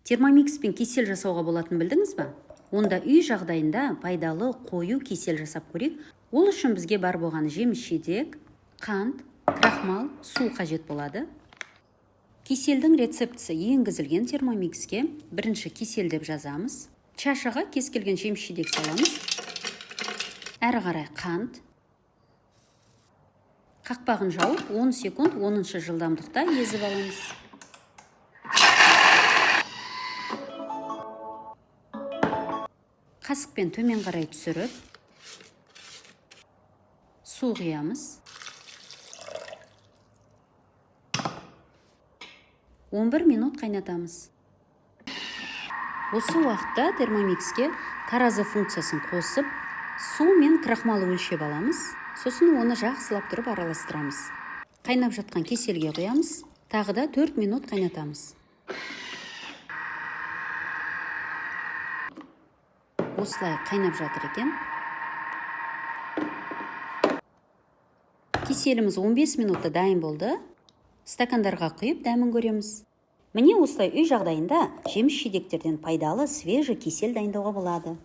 Термомикспен кесель жасауға болатын білдіңіз ба? Онда үй жағдайында пайдалы қою кесель жасап көрейік. Ол үшін бізге бар болған жеміс-жидек, қант, крахмал, су қажет болады. Кеселдің рецептісі енгізілген термомикске бірінші кесель деп жазамыз. Чашаға кез келген жеміс-жидек саламыз. Әрі қарай қант. Қақпағын жауып 10 секунд 10-шы жылдамдықта езіп аламыз. Қасықпен төмен қарай түсіріп, су құямыз. 11 минут қайнатамыз. Осы уақытта термомикске таразы функциясын қосып, су мен крахмалы өлшеп аламыз. Сосын оны жақсылап тұрып араластырамыз. Қайнап жатқан кеселге құямыз. Тағы да 4 минут қайнатамыз. Осылай қайнап жатыр екен. Кеселіміз 15 минутта дайын болды. Стакандарға құйып дәмін көреміз. Міне осылай үй жағдайында жеміс-жидектерден пайдалы свежий кесель дайындауға болады.